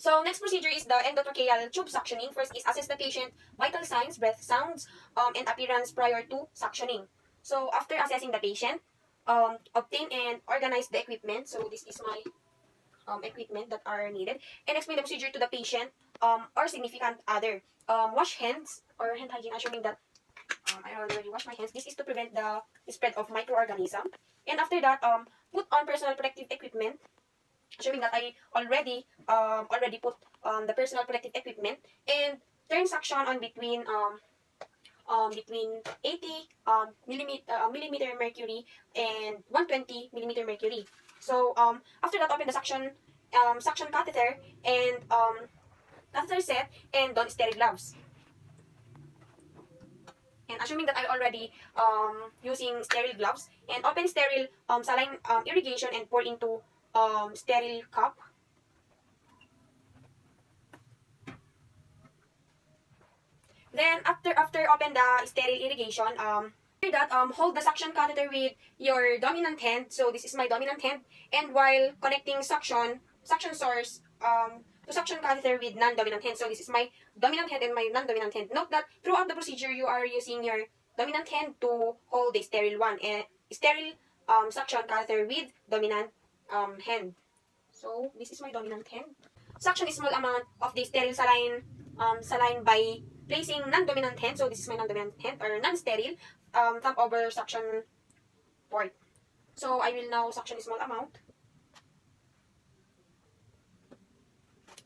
So next procedure is the endotracheal tube suctioning. First is assess the patient vital signs, breath sounds, and appearance prior to suctioning. So after assessing the patient, obtain and organize the equipment. So this is my equipment that are needed, and explain the procedure to the patient or significant other. Wash hands or hand hygiene, assuming that I already washed my hands. This is to prevent the spread of microorganism. And after that, put on personal protective equipment, assuming that I already put the personal protective equipment, and turn suction on between 80 millimeter mercury and 120 millimeter mercury. So after that, open the suction catheter and catheter set and don sterile gloves. And assuming that I already using sterile gloves, and open sterile saline irrigation and pour into sterile cup. Then after open the sterile irrigation, after that hold the suction catheter with your dominant hand. So this is my dominant hand, and while connecting suction source to suction catheter with non-dominant hand. So this is my dominant hand and my non-dominant hand. Note that throughout the procedure you are using your dominant hand to hold the sterile one and sterile suction catheter with dominant hand. So this is my dominant hand. Suction a small amount of the sterile saline by placing non-dominant hand. So this is my non-dominant hand or non-sterile thumb over suction port. So I will now suction a small amount.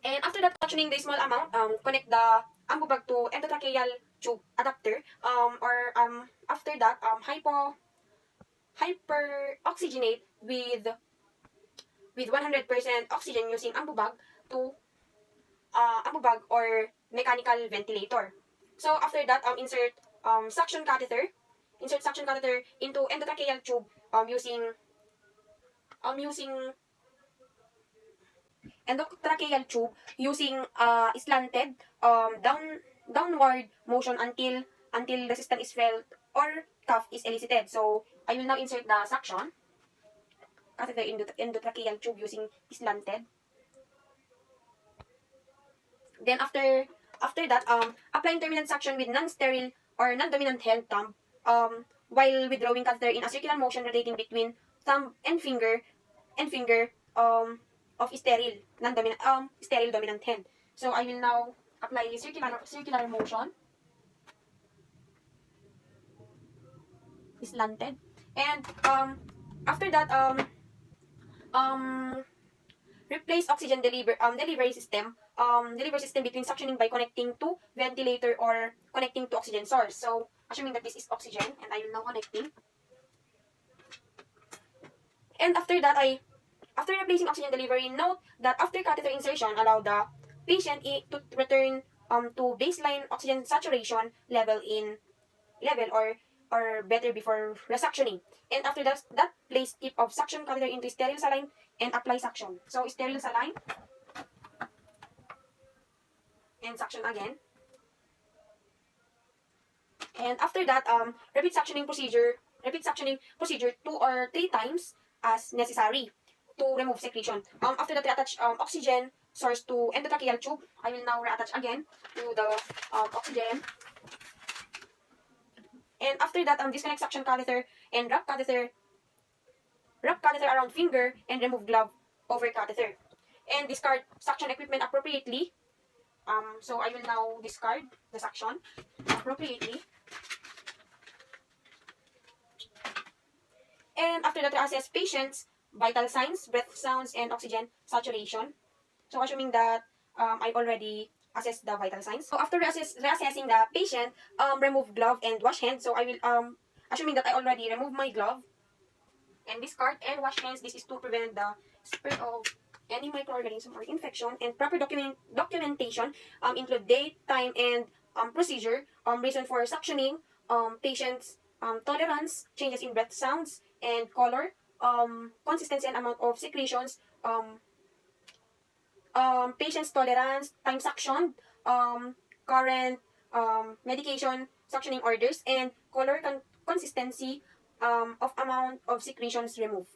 And after that, suctioning the small amount, connect the ambubag to endotracheal tube adapter. After that, hyper oxygenate with 100% oxygen using ambubag to ambubag or mechanical ventilator. So after that, insert suction catheter. Insert suction catheter into endotracheal tube using endotracheal tube using slanted downward motion until resistance is felt or cough is elicited. So I will now insert the suction catheter into the endotracheal tube using slanted. Then after that, apply intermittent suction with non-sterile or non-dominant hand thumb while withdrawing catheter in a circular motion rotating between thumb and finger of sterile sterile dominant hand. So I will now apply circular motion slanted, and after that um replace oxygen delivery system between suctioning by connecting to ventilator or connecting to oxygen source. So assuming that this is oxygen, and I will now connecting. And after that, after replacing oxygen delivery, note that after catheter insertion, allow the patient to return to baseline oxygen saturation level or better before resuctioning. And after that place tip of suction catheter into sterile saline and apply suction. So sterile saline and suction again. And after that, repeat suctioning procedure 2 or 3 times as necessary to remove secretion. After that, reattach oxygen source to endotracheal tube. I will now reattach again to the oxygen. And after that, disconnect suction catheter and wrap catheter around finger and remove glove over catheter. And discard suction equipment appropriately. So I will now discard the suction appropriately. And after that, assess patient's vital signs, breath sounds, and oxygen saturation. So assuming that I already assessed the vital signs. So after reassessing the patient, remove glove and wash hands. So I will assuming that I already removed my glove and discard and wash hands. This is to prevent the spread of any microorganism or infection. And proper documentation include date, time, and procedure, reason for suctioning, patient's tolerance, changes in breath sounds and color, consistency and amount of secretions, patient's tolerance, time suction, current medication suctioning orders, and color consistency of amount of secretions removed.